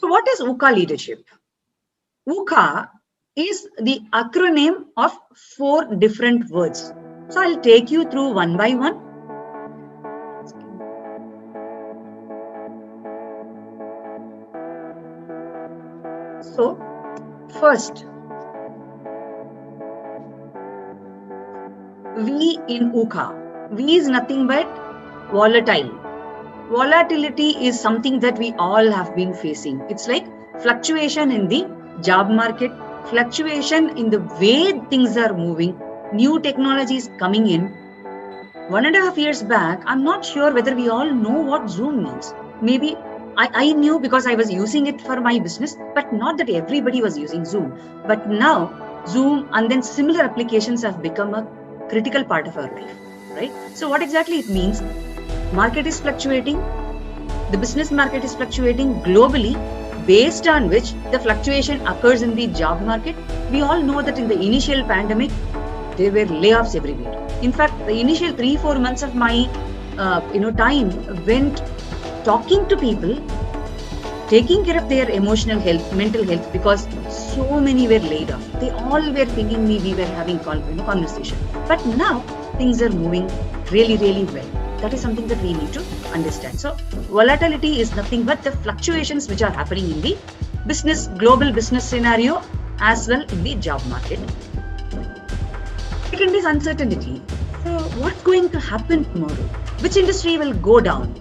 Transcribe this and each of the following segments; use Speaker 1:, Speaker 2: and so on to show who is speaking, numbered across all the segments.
Speaker 1: So what is VUCA leadership? VUCA is the acronym of 4 different words. So I'll take you through one by one. So first, V in VUCA. V is nothing but volatile. Volatility is something that we all have been facing. It's like fluctuation in the job market, fluctuation in the way things are moving, new technologies coming in. 1.5 years back, I'm not sure whether we all know what Zoom means. Maybe I knew because I was using it for my business, but not that everybody was using Zoom. But now Zoom and then similar applications have become a critical part of our life, right? So what exactly it means? Market is fluctuating, the business market is fluctuating globally, based on which the fluctuation occurs in the job market. We all know that in the initial pandemic, there were layoffs everywhere. In fact, the initial 3-4 months of my time went talking to people, taking care of their emotional health, mental health, because so many were laid off. They all were thinking we were having conversation. But now things are moving really, really well. That is something that we need to understand. So volatility is nothing but the fluctuations which are happening in the business, global business scenario, as well in the job market. Second is uncertainty. So what's going to happen tomorrow? Which industry will go down?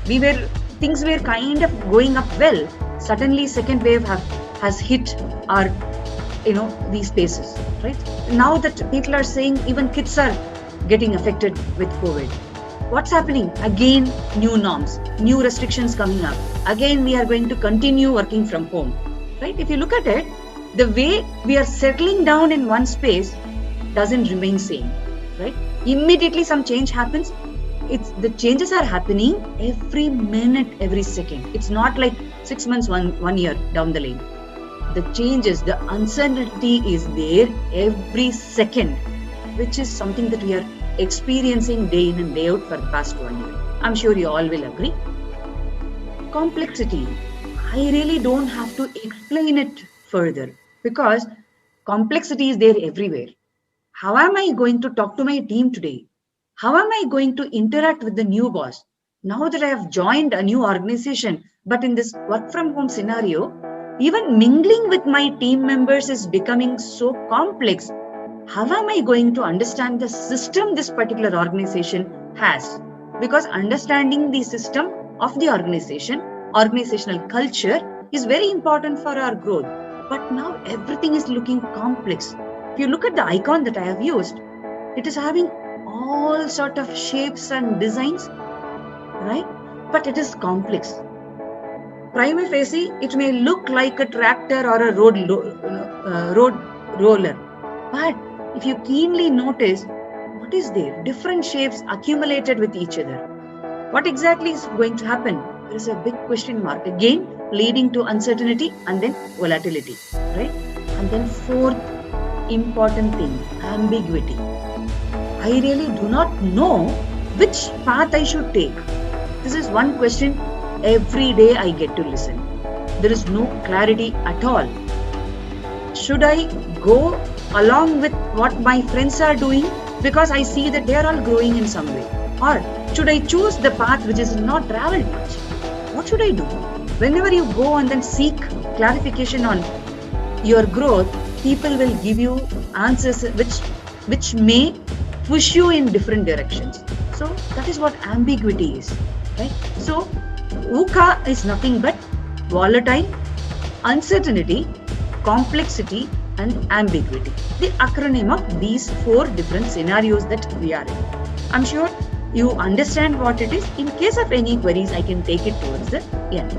Speaker 1: Things were kind of going up well. Suddenly second wave has hit our, these spaces, right? Now that people are saying even kids are getting affected with COVID. What's happening? Again, new norms, new restrictions coming up. Again, we are going to continue working from home, right? If you look at it, the way we are settling down in one space doesn't remain same, right? Immediately some change happens. The changes are happening every minute, every second. It's not like 6 months, one year down the lane. The changes, the uncertainty is there every second, which is something that we are experiencing day in and day out for the past 1 year. I'm sure you all will agree. Complexity. I really don't have to explain it further because complexity is there everywhere. How am I going to talk to my team today? How am I going to interact with the new boss? Now that I have joined a new organization, but in this work from home scenario, even mingling with my team members is becoming so complex. How am I going to understand the system this particular organization has? Because understanding the system of the organization, organizational culture is very important for our growth. But now everything is looking complex. If you look at the icon that I have used, it is having all sort of shapes and designs, right? But it is complex. Prima facie, it may look like a tractor or a road roller. But if you keenly notice, what is there? Different shapes accumulated with each other. What exactly is going to happen? There is a big question mark. Again, leading to uncertainty and then volatility, right? And then fourth important thing, ambiguity. I really do not know which path I should take. This is one question every day I get to listen. There is no clarity at all. Should I go along with what my friends are doing because I see that they are all growing in some way? Or should I choose the path which is not traveled much? What should I do? Whenever you go and then seek clarification on your growth, people will give you answers which may push you in different directions. So that is what ambiguity is, right? So VUCA is nothing but volatile, uncertainty, complexity, and ambiguity. The acronym of these 4 different scenarios that we are in. I'm sure you understand what it is. In case of any queries, I can take it towards the end.